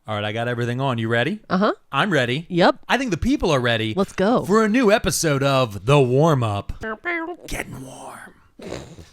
All right, I got everything on. You ready? Uh-huh. I'm ready. Yep. I think the people are ready. Let's go. For a new episode of The Warm-Up. Getting warm.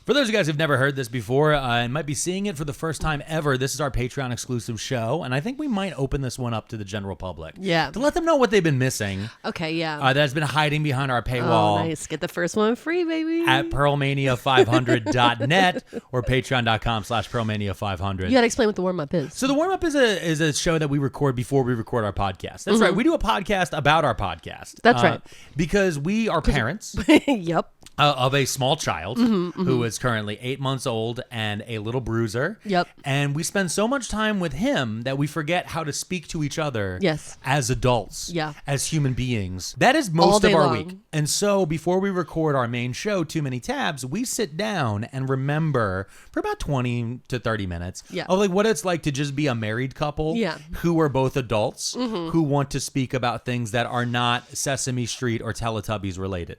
For those of you guys who've never heard this before and might be seeing it for the first time ever, this is our Patreon exclusive show, and I think we might open this one up to the general public. Yeah. To let them know what they've been missing. Okay, yeah. That's been hiding behind our paywall. Oh, nice. Get the first one free, baby. At Pearlmania500.net or patreon.com/Pearlmania500. You got to explain what the warm-up is. So the warm-up is a show that we record before we record our podcast. That's right. We do a podcast about our podcast. That's right. Because we are parents. Yep. Of a small child who is currently 8 months old and a little bruiser. Yep. And we spend so much time with him that we forget how to speak to each other as adults, as human beings. That is most of our week. And so before we record our main show, Too Many Tabs, we sit down and remember for about 20 to 30 minutes of like what it's like to just be a married couple who are both adults who want to speak about things that are not Sesame Street or Teletubbies related.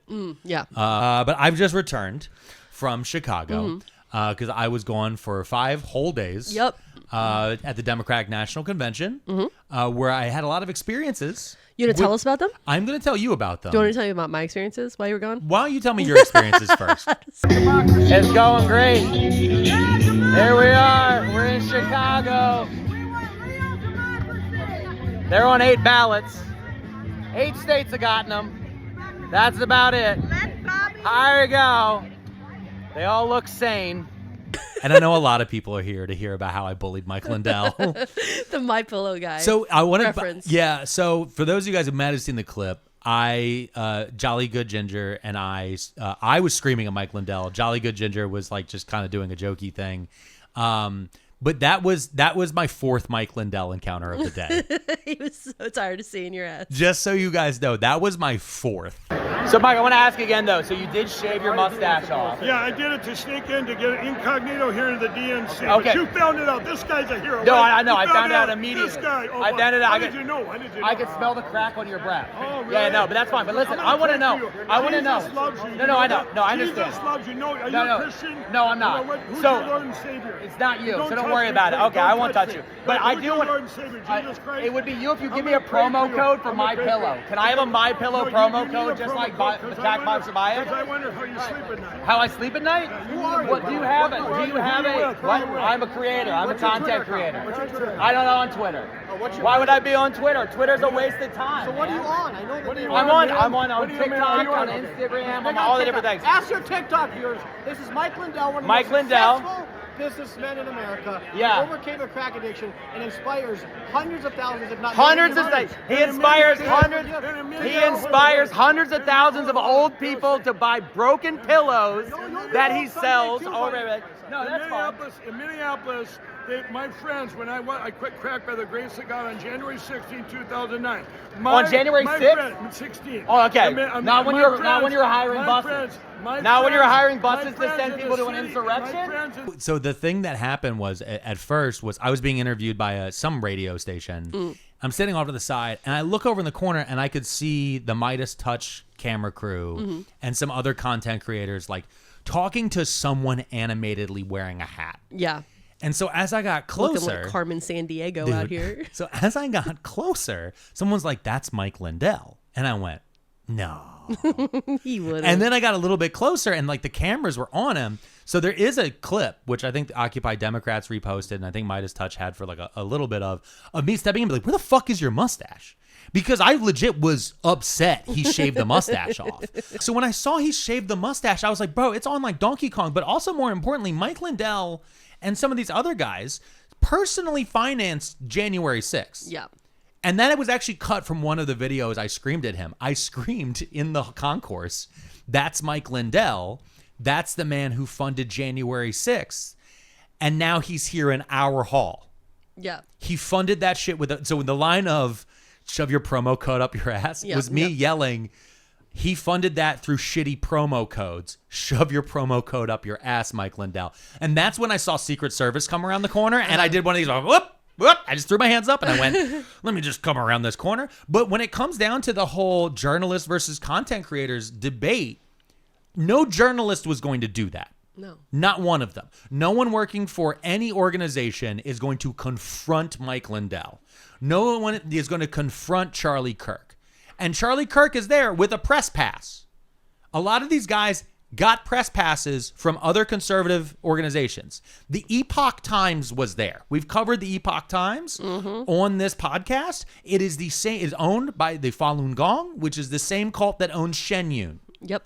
But I've just returned from Chicago because I was gone for 5 whole days at the Democratic National Convention where I had a lot of experiences. You going to tell us about them? I'm going to tell you about them. Do you want me to tell you about my experiences while you were gone? Why don't you tell me your experiences first? It's going great. Here we are. We're in Chicago. They're on 8 ballots. 8 states have gotten them. That's about it. Here we go. They all look sane. And I know a lot of people are here to hear about how I bullied Mike Lindell. The MyPillow Guy. So I want to, so for those of you guys who might have seen the clip, Jolly Good Ginger and I was screaming at Mike Lindell. Jolly Good Ginger was like just kind of doing a jokey thing. But that was my 4th Mike Lindell encounter of the day. He was so tired of seeing your ass. Just so you guys know, that was my 4th. So, Mike, I want to ask again, though. So you did shave your mustache off. Yeah, I did it to sneak in to get an incognito here in the DNC. Okay. But you found it out. This guy's a hero. No, right? I know. I found it out This immediately. guy. Oh, I found it out. How did you know? I could smell the crack on your breath. Oh, really? Yeah, no, but that's fine. But listen, I want to know. I want to know. Jesus loves you. No, I know. No, I understand. Jesus loves you. No, are you a Christian? No, I'm not. You know who's So, your Lord and Savior? It's not you, so don't touch worry me. about it. Okay, I won't touch me. you. But I do want. Lord and Savior, Jesus Christ? It would be you if you I'm give me a gonna pray promo for you. code for I'm gonna pray MyPillow. for you. Can I have a MyPillow No, promo you need code a just promo like code, Jack Box Abaya? Because I wonder how you sleep at night. How I sleep at night? What do you have? Do you have a? What? I'm a creator. I'm a content creator. What's your Twitter? I don't know on Twitter. Why would I be on Twitter? Twitter's a waste of time. So what are you on? I know that I'm on TikTok, on Instagram, on all the different things. Ask your TikTok viewers. This is Mike Lindell, one of the Mike most Lindell. successful businessmen in America. Yeah. He overcame a crack addiction and inspires hundreds of thousands, if not Hundreds of millions. He inspires hundreds. He inspires hundreds of thousands of old people to buy broken pillows that he sells. No, that's fine. In Minneapolis, my friends, when I quit crack by the grace of God on January 16, 2009. On January 6th? 16. Oh, okay. Not when you were hiring buses. Now when you're hiring buses to send people to an insurrection? So the thing that happened was, at first, was I was being interviewed by some radio station. I'm sitting off to the side, and I look over in the corner, and I could see the Midas Touch camera crew and some other content creators, like, talking to someone animatedly wearing a hat. Yeah. And so as I got closer, looking like Carmen Sandiego out here. So as I got closer, someone's like, "That's Mike Lindell," and I went, "No." He wouldn't. And then I got a little bit closer, and like the cameras were on him. So there is a clip which I think the Occupy Democrats reposted, and I think Midas Touch had for like a little bit of me stepping in, and be like, "Where the fuck is your mustache?" Because I legit was upset he shaved the mustache off. So when I saw he shaved the mustache, I was like, bro, it's on like Donkey Kong. But also more importantly, Mike Lindell and some of these other guys personally financed January 6th. Yeah. And then it was actually cut from one of the videos I screamed at him. I screamed in the concourse, "That's Mike Lindell. That's the man who funded January 6th. And now he's here in our hall." Yeah. He funded that shit so the line of "shove your promo code up your ass" was me yelling, he funded that through shitty promo codes. "Shove your promo code up your ass, Mike Lindell." And that's when I saw Secret Service come around the corner, and I did one of these, whoop. I just threw my hands up and I went, let me just come around this corner. But when it comes down to the whole journalist versus content creators debate, no journalist was going to do that. No. Not one of them. No one working for any organization is going to confront Mike Lindell. No one is going to confront Charlie Kirk. And Charlie Kirk is there with a press pass. A lot of these guys got press passes from other conservative organizations. The Epoch Times was there. We've covered the Epoch Times on this podcast. It is the same. It's owned by the Falun Gong, which is the same cult that owns Shen Yun. Yep.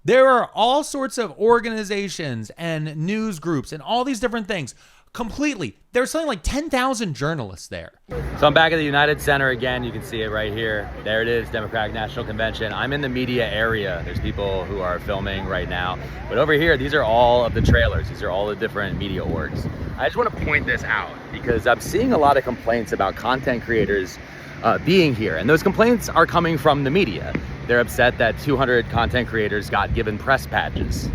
There are all sorts of organizations and news groups and all these different things. Completely. There's something like 10,000 journalists there. So I'm back at the United Center again. You can see it right here. There it is, Democratic National Convention. I'm in the media area. There's people who are filming right now. But over here, these are all of the trailers. These are all the different media orgs. I just want to point this out because I'm seeing a lot of complaints about content creators being here. And those complaints are coming from the media. They're upset that 200 content creators got given press badges.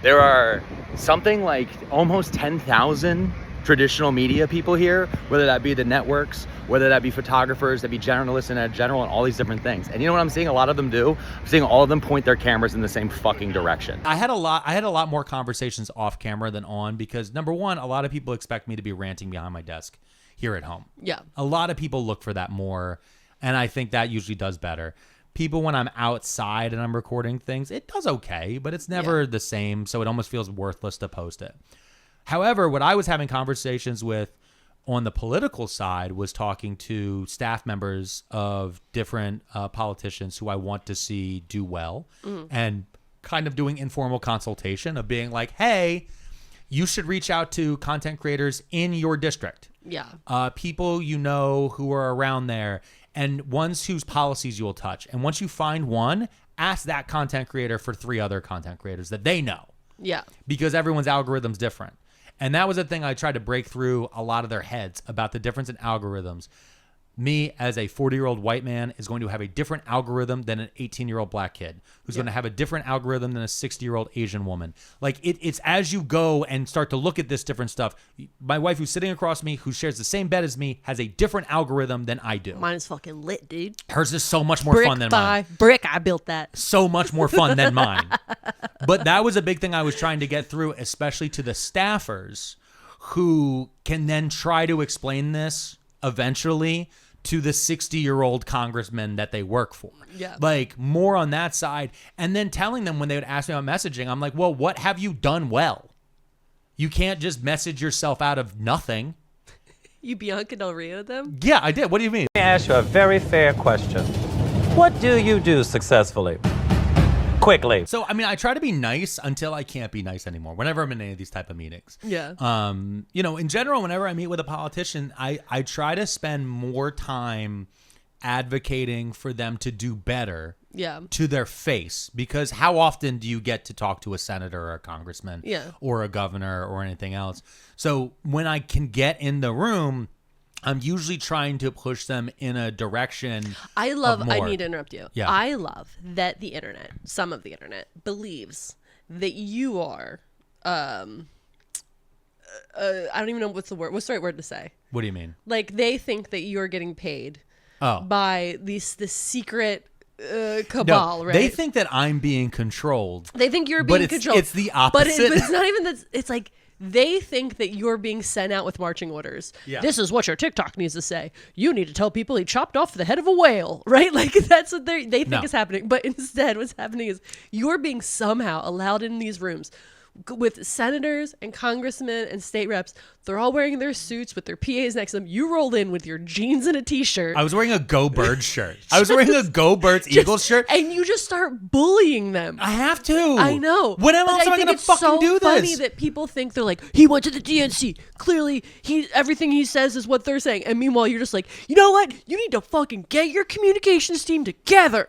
There are something like almost 10,000 traditional media people here, whether that be the networks, whether that be photographers, that be journalists in general, and all these different things. And you know what I'm seeing a lot of them do? I'm seeing all of them point their cameras in the same fucking direction. I had a lot more conversations off camera than on because, number one, a lot of people expect me to be ranting behind my desk here at home. Yeah. A lot of people look for that more, and I think that usually does better. People, when I'm outside and I'm recording things, it does okay, but it's never the same, so it almost feels worthless to post it. However, what I was having conversations with on the political side was talking to staff members of different politicians who I want to see do well and kind of doing informal consultation of being like, hey, you should reach out to content creators in your district. Yeah. People you know who are around there and ones whose policies you will touch. And once you find one, ask that content creator for 3 other content creators that they know. Yeah. Because everyone's algorithm's different. And that was the thing I tried to break through a lot of their heads about the difference in algorithms. Me, as a 40-year-old white man, is going to have a different algorithm than an 18-year-old black kid, who's going to have a different algorithm than a 60-year-old Asian woman. Like, it's as you go and start to look at this different stuff. My wife, who's sitting across from me, who shares the same bed as me, has a different algorithm than I do. Mine is fucking lit, dude. Hers is so much more fun than mine. Brick, I built that. So much more fun than mine. But that was a big thing I was trying to get through, especially to the staffers who can then try to explain this eventually to the 60-year-old congressman that they work for. Yeah. Like, more on that side. And then telling them when they would ask me about messaging, I'm like, well, what have you done well? You can't just message yourself out of nothing. You Bianca Del Rio them? Yeah, I did. What do you mean? Let me ask you a very fair question. What do you do successfully? Quickly. So, I mean, I try to be nice until I can't be nice anymore whenever I'm in any of these type of meetings. Yeah. You know, in general, whenever I meet with a politician, I try to spend more time advocating for them to do better to their face. Because how often do you get to talk to a senator or a congressman or a governor or anything else? So when I can get in the room, I'm usually trying to push them in a direction. I need to interrupt you. Yeah. I love that the internet, some of the internet, believes that you are, I don't even know what's the right word to say. What do you mean? Like, they think that you're getting paid by this secret cabal, right? They think that I'm being controlled. They think you're being controlled. It's the opposite. But it's not even that. It's like, they think that you're being sent out with marching orders. Yeah. This is what your TikTok needs to say. You need to tell people he chopped off the head of a whale, right? Like, that's what they think is happening. But instead, what's happening is you're being somehow allowed in these rooms with senators and congressmen and state reps. They're all wearing their suits with their PAs next to them. You roll in with your jeans and a t-shirt. I was wearing a Go Birds shirt. I was wearing a Go Birds Eagles shirt. And you just start bullying them. I have to. I know. When else am I going to fucking do this? It's so funny that people think they're like, he went to the DNC. Clearly, everything he says is what they're saying. And meanwhile, you're just like, you know what? You need to fucking get your communications team together.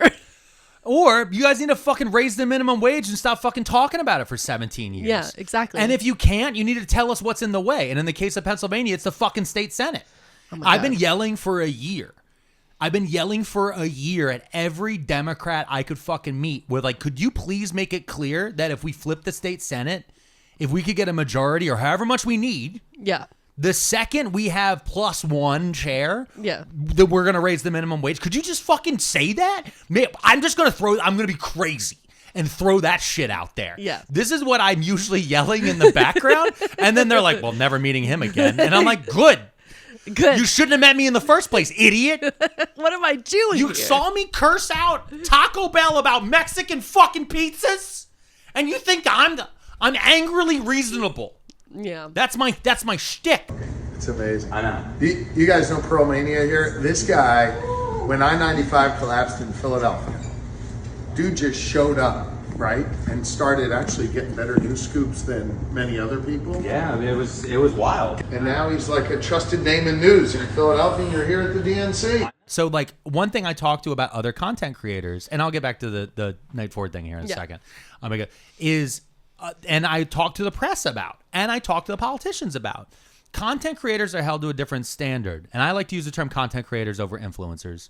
Or you guys need to fucking raise the minimum wage and stop fucking talking about it for 17 years. Yeah, exactly. And if you can't, you need to tell us what's in the way. And in the case of Pennsylvania, it's the fucking state Senate. Oh I've been yelling for a year. at every Democrat I could fucking meet with, like, could you please make it clear that if we flip the state Senate, if we could get a majority or however much we need. Yeah. The second we have +1 chair, yeah, that we're going to raise the minimum wage. Could you just fucking say that? I'm going to be crazy and throw that shit out there. Yeah. This is what I'm usually yelling in the background. And then they're like, well, never meeting him again. And I'm like, good. Good. You shouldn't have met me in the first place, idiot. What am I doing You here? saw me curse out Taco Bell about Mexican fucking pizzas? And you think I'm angrily reasonable. Yeah. That's my shtick. It's amazing. I know. You guys know Pearlmania here? This guy, when I-95 collapsed in Philadelphia, dude just showed up, right? And started actually getting better news scoops than many other people. Yeah, I mean, it was wild. And now he's like a trusted name in news in Philadelphia, and you're here at the DNC. So, like, one thing I talk to about other content creators, and I'll get back to the Night Forward thing here in a second, is, and I talk to the press about, and I talk to the politicians about. Content creators are held to a different standard. And I like to use the term content creators over influencers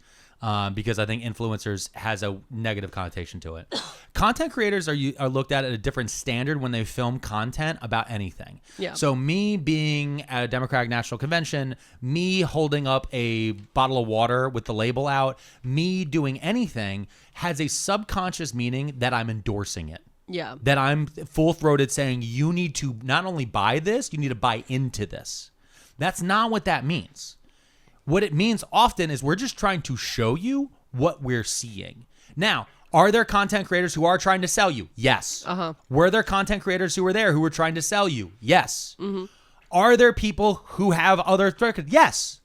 because I think influencers has a negative connotation to it. Content creators are looked at a different standard when they film content about anything. Yeah. So me being at a Democratic National Convention, me holding up a bottle of water with the label out, me doing anything has a subconscious meaning that I'm endorsing it. Yeah. That I'm full-throated saying you need to not only buy this, you need to buy into this. That's not what that means. What it means often is we're just trying to show you what we're seeing. Now, are there content creators who are trying to sell you? Yes. Were there content creators who were there who were trying to sell you? Yes. Are there people who have other threats? Yes.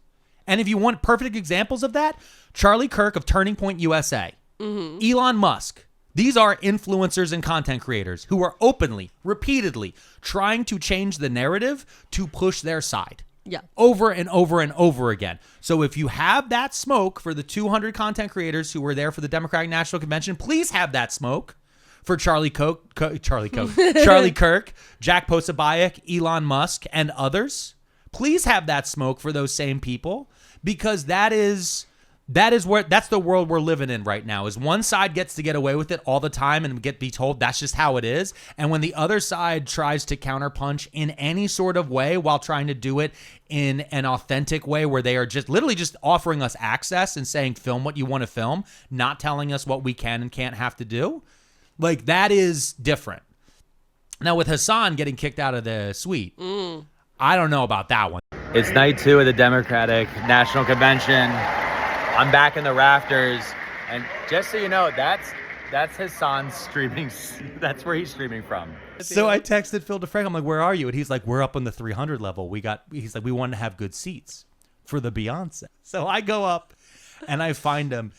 And if you want perfect examples of that, Charlie Kirk of Turning Point USA, Elon Musk, these are influencers and content creators who are openly, repeatedly trying to change the narrative to push their side. Yeah. Over and over and over again. So if you have that smoke for the 200 content creators who were there for the Democratic National Convention, please have that smoke for Charlie Kirk, Jack Posobiec, Elon Musk, and others. Please have that smoke for those same people, because that's the world we're living in right now. Is one side gets to get away with it all the time and be told that's just how it is, and when the other side tries to counterpunch in any sort of way while trying to do it in an authentic way where they are just literally just offering us access and saying film what you want to film, not telling us what we can and can't have to do, like that is different. Now with Hasan getting kicked out of the suite, I don't know about that one. It's night 2 of the Democratic National Convention. I'm back in the rafters, and just so you know, that's Hasan's streaming. That's where he's streaming from. So I texted Phil Defranco. I'm like, "Where are you?" And he's like, "We're up on the 300 level. He's like, we wanted to have good seats for the Beyonce." So I go up, and I find him,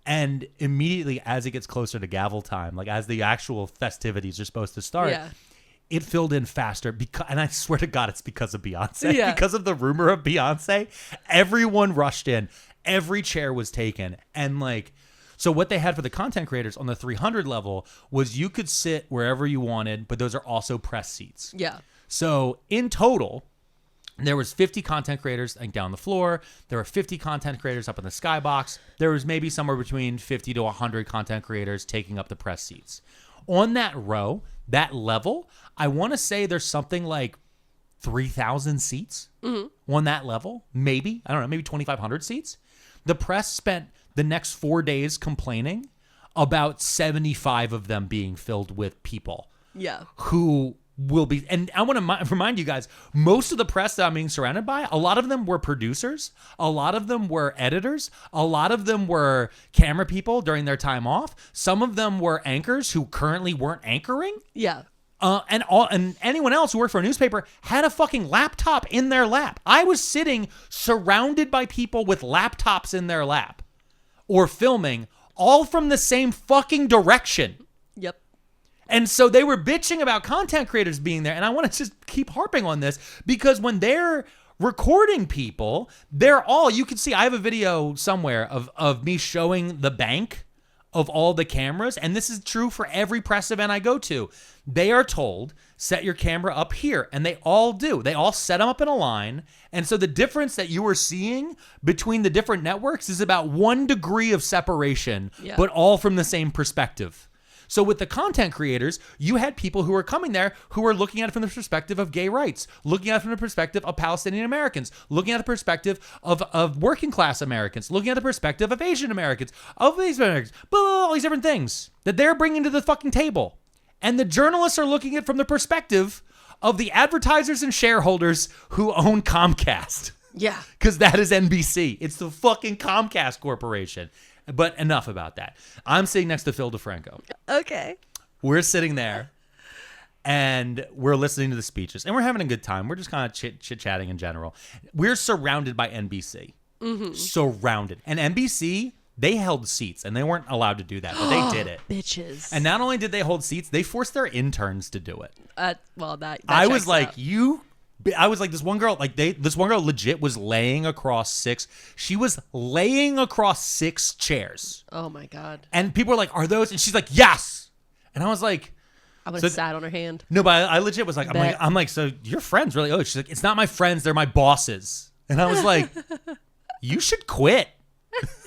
and immediately as it gets closer to gavel time, like as the actual festivities are supposed to start. Yeah. It filled in faster and I swear to God, it's because of Beyonce. Yeah. Because of the rumor of Beyonce, everyone rushed in. Every chair was taken. And so what they had for the content creators on the 300 level was you could sit wherever you wanted, but those are also press seats. Yeah. So in total, there was 50 content creators down the floor. There were 50 content creators up in the skybox. There was maybe somewhere between 50 to 100 content creators taking up the press seats. On that row, that level, I want to say there's something like 3,000 seats on that level. Maybe, I don't know, maybe 2,500 seats. The press spent the next 4 days complaining about 75 of them being filled with people. Yeah. Who will be, and I want to remind you guys, most of the press that I'm being surrounded by, a lot of them were producers, a lot of them were editors, a lot of them were camera people during their time off. Some of them were anchors who currently weren't anchoring. Yeah. And anyone else who worked for a newspaper had a fucking laptop in their lap. I was sitting surrounded by people with laptops in their lap or filming, all from the same fucking direction. Yep. And so they were bitching about content creators being there. And I want to just keep harping on this because when they're recording people, you can see, I have a video somewhere of me showing the bank of all the cameras. And this is true for every press event I go to. They are told, set your camera up here. And they all do. They all set them up in a line. And so the difference that you are seeing between the different networks is about 1 degree of separation, but all from the same perspective. So with the content creators, you had people who were coming there who were looking at it from the perspective of gay rights, looking at it from the perspective of Palestinian Americans, looking at the perspective of working class Americans, looking at the perspective of Asian Americans, of these Americans, all these different things that they're bringing to the fucking table. And the journalists are looking at it from the perspective of the advertisers and shareholders who own Comcast. Yeah. Because that is NBC. It's the fucking Comcast Corporation. But enough about that. I'm sitting next to Phil DeFranco. Okay. We're sitting there and we're listening to the speeches and we're having a good time. We're just kind of chit-chatting in general. We're surrounded by NBC. Mm-hmm. Surrounded. And NBC, they held seats and they weren't allowed to do that, but they did it. Bitches. And not only did they hold seats, they forced their interns to do it. Well, that I was like, out. I was like, this one girl legit was laying across 6. She was laying across 6 chairs. Oh my God. And people were like, are those? And she's like, yes. And I was like, I would have sat on her hand. No, but I legit was like, I'm like, so your friends really? Oh, she's like, it's not my friends. They're my bosses. And I was like, you should quit.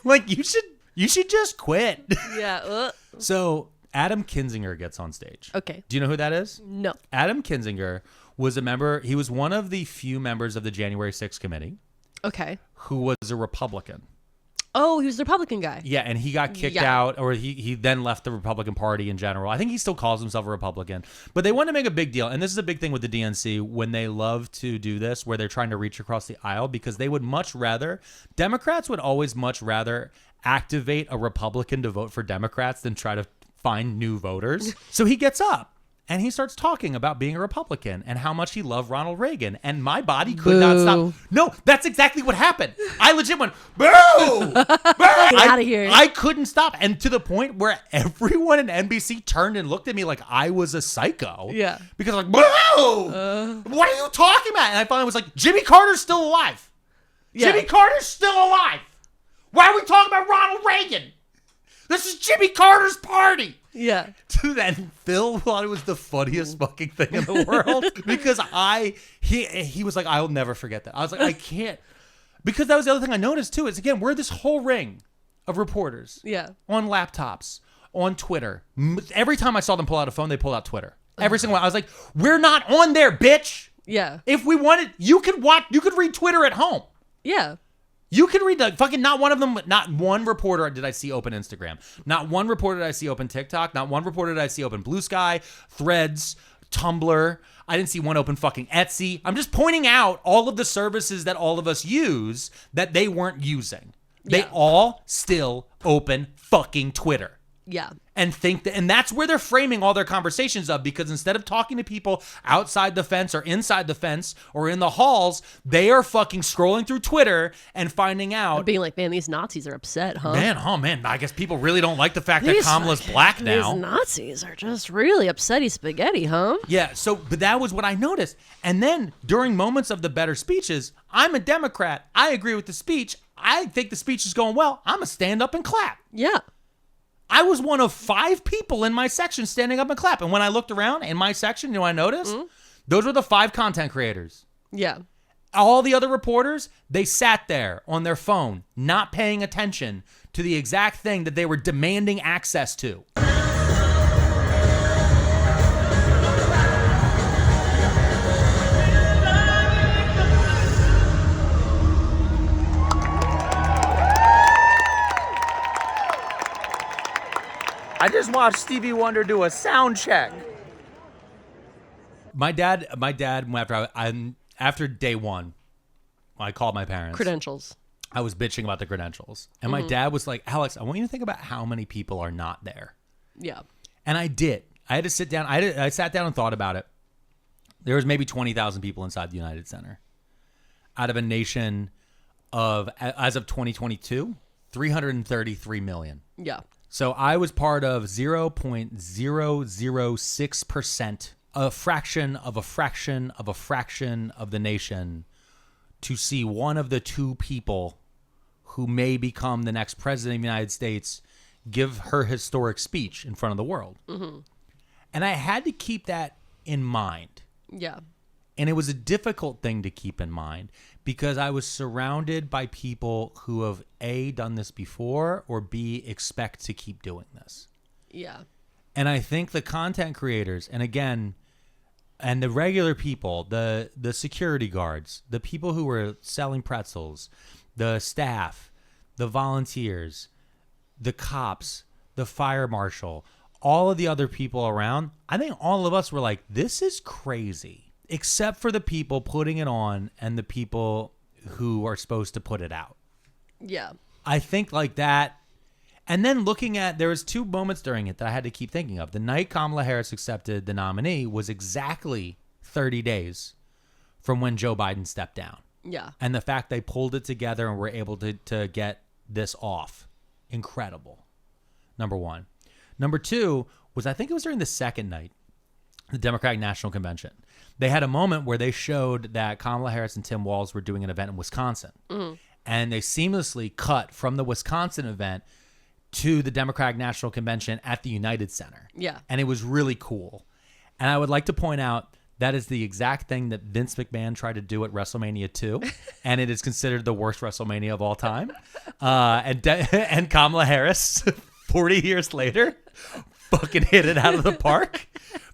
Like, you should just quit. Yeah. So Adam Kinzinger gets on stage. Okay. Do you know who that is? No. Adam Kinzinger was a member. He was one of the few members of the January 6th committee. Okay. Who was a Republican. Oh, he was the Republican guy. Yeah, and he got kicked out, or he then left the Republican Party in general. I think he still calls himself a Republican. But they wanted to make a big deal, and this is a big thing with the DNC when they love to do this, where they're trying to reach across the aisle, because they would much rather, Democrats would always much rather activate a Republican to vote for Democrats than try to find new voters. So he gets up. And he starts talking about being a Republican and how much he loved Ronald Reagan. And my body could not stop. No, that's exactly what happened. I legit went, boo! Boo! Get out of here. I couldn't stop. And to the point where everyone in NBC turned and looked at me like I was a psycho. Yeah. Because I'm like, boo! What are you talking about? And I finally was like, Jimmy Carter's still alive. Yeah. Jimmy Carter's still alive. Why are we talking about Ronald Reagan? This is Jimmy Carter's party. Yeah. Dude, and Phil thought it was the funniest fucking thing in the world because he was like, I'll never forget that. I was like, I can't. Because that was the other thing I noticed too, is again, we're this whole ring of reporters. Yeah. On laptops, on Twitter. Every time I saw them pull out a phone, they pulled out Twitter. Every single one. I was like, we're not on there, bitch. Yeah. If we wanted, you could read Twitter at home. Yeah. You can read the fucking, not one of them, not one reporter did I see open Instagram. Not one reporter did I see open TikTok. Not one reporter did I see open Blue Sky, Threads, Tumblr. I didn't see one open fucking Etsy. I'm just pointing out all of the services that all of us use that they weren't using. They all still open fucking Twitter. Yeah. And and that's where they're framing all their conversations of, because instead of talking to people outside the fence or inside the fence or in the halls, they are fucking scrolling through Twitter and finding out. And being like, man, these Nazis are upset, huh? Man, I guess people really don't like the fact that Kamala's black now. These Nazis are just really upsetty spaghetti, huh? Yeah, but that was what I noticed. And then during moments of the better speeches, I'm a Democrat. I agree with the speech. I think the speech is going well. I'm going to stand up and clap. Yeah. I was one of 5 people in my section standing up and clap. And when I looked around in my section, you know what I noticed? Mm-hmm. Those were the 5 content creators. Yeah. All the other reporters, they sat there on their phone, not paying attention to the exact thing that they were demanding access to. I just watched Stevie Wonder do a sound check. My dad, after day one, I called my parents. Credentials. I was bitching about the credentials. And my dad was like, Alex, I want you to think about how many people are not there. Yeah. And I did. I had to sit down. I sat down and thought about it. There was maybe 20,000 people inside the United Center. Out of a nation of, as of 2022, 333 million. Yeah. So I was part of 0.006%, a fraction of a fraction of a fraction of the nation, to see one of the 2 people who may become the next president of the United States give her historic speech in front of the world. Mm-hmm. And I had to keep that in mind. Yeah. And it was a difficult thing to keep in mind because I was surrounded by people who have A, done this before, or B, expect to keep doing this. Yeah. And I think the content creators, and again, and the regular people, the security guards, the people who were selling pretzels, the staff, the volunteers, the cops, the fire marshal, all of the other people around, I think all of us were like, this is crazy. Except for the people putting it on and the people who are supposed to put it out. Yeah. I think like that. And then looking at, there was 2 moments during it that I had to keep thinking of. The night Kamala Harris accepted the nominee was exactly 30 days from when Joe Biden stepped down. Yeah. And the fact they pulled it together and were able to get this off. Incredible. Number 1. Number 2 was, I think it was during the second night, the Democratic National Convention. They had a moment where they showed that Kamala Harris and Tim Walz were doing an event in Wisconsin. Mm-hmm. And they seamlessly cut from the Wisconsin event to the Democratic National Convention at the United Center. Yeah. And it was really cool. And I would like to point out that is the exact thing that Vince McMahon tried to do at WrestleMania 2. And it is considered the worst WrestleMania of all time. And Kamala Harris, 40 years later, fucking hit it out of the park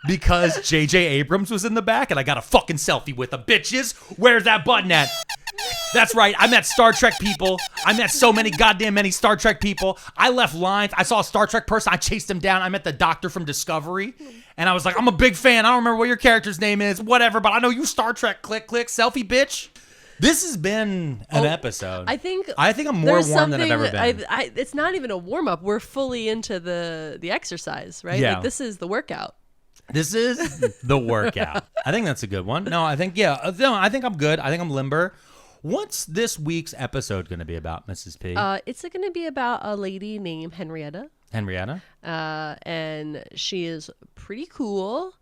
because J.J. Abrams was in the back and I got a fucking selfie with him. Bitches, where's that button at? That's right. I met Star Trek people. I met so many Star Trek people. I left lines. I saw a Star Trek person. I chased him down. I met the doctor from Discovery. And I was like, I'm a big fan. I don't remember what your character's name is. Whatever. But I know you Star Trek. Click, click. Selfie, bitch. This has been an episode. I think I'm more warm than I've ever been. It's not even a warm-up. We're fully into the exercise, right? Yeah. Like, this is the workout. This is the workout. I think that's a good one. No, I think, yeah. No, I think I'm good. I think I'm limber. What's this week's episode going to be about, Mrs. P? It's going to be about a lady named Henrietta. Henrietta? And she is pretty cool.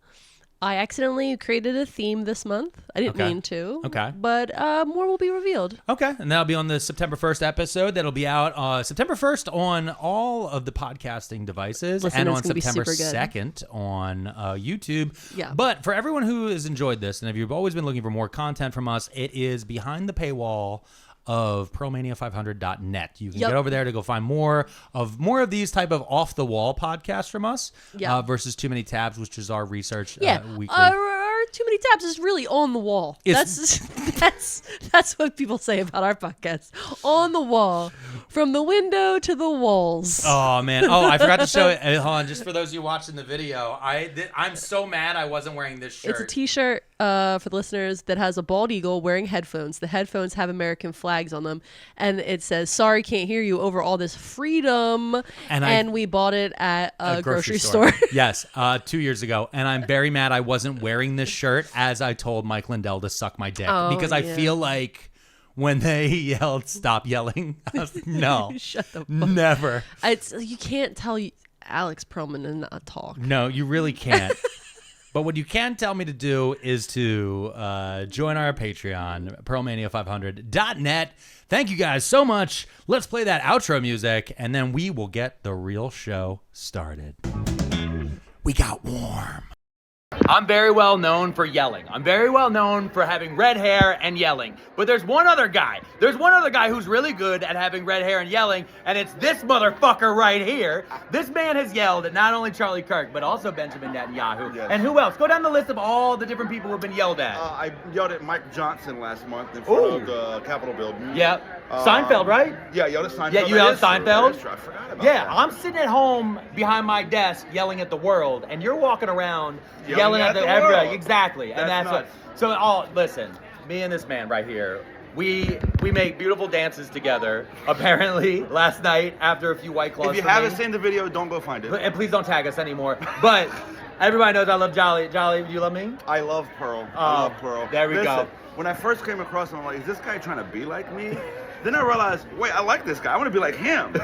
I accidentally created a theme this month. I didn't mean to. Okay. But more will be revealed. Okay. And that'll be on the September 1st episode. That'll be out September 1st on all of the podcasting devices. Listen, and it's on gonna be September super good. 2nd on YouTube. Yeah. But for everyone who has enjoyed this, and if you've always been looking for more content from us, it is behind the paywall of Pearlmania500.net. You can get over there to go find more of these type of off the wall podcasts from us versus Too Many Tabs, which is our research weekly. Our Too Many Tabs is really on the wall. That's what people say about our podcast. On the wall, from the window to the walls. Oh man! Oh, I forgot to show it. Hold on, just for those of you watching the video, I'm so mad I wasn't wearing this shirt. It's a T-shirt for the listeners that has a bald eagle wearing headphones. The headphones have American flags on them, and it says "Sorry, can't hear you" over all this freedom. And we bought it at a grocery store. Yes, 2 years ago, and I'm very mad I wasn't wearing this shirt as I told Mike Lindell to suck my dick because I feel like when they yelled "Stop yelling," I was like, no, shut the fuck. Never. You can't tell Alex Pearlman to not talk. No, you really can't. But what you can tell me to do is to join our Patreon, Pearlmania500.net. Thank you guys so much. Let's play that outro music, and then we will get the real show started. We got warm. I'm very well known for yelling. I'm very well known for having red hair and yelling. But there's one other guy. There's one other guy who's really good at having red hair and yelling, and it's this motherfucker right here. This man has yelled at not only Charlie Kirk, but also Benjamin Netanyahu. Yes. And who else? Go down the list of all the different people who've been yelled at. I yelled at Mike Johnson last month in front of the Capitol building. Yep. Seinfeld, right? Yeah, yelled at Seinfeld. Yeah, you yelled at Seinfeld? I forgot about that. Yeah, I'm sitting at home behind my desk yelling at the world, and you're walking around yelling at everybody. Exactly. And that's what. So, listen, me and this man right here, we make beautiful dances together. Apparently, last night after a few White Claws. If you haven't seen the video, don't go find it. And please don't tag us anymore. But everybody knows I love Jolly. Jolly, do you love me? I love Pearl. I love Pearl. There we go. When I first came across him, I'm like, is this guy trying to be like me? Then I realized, wait, I like this guy. I want to be like him.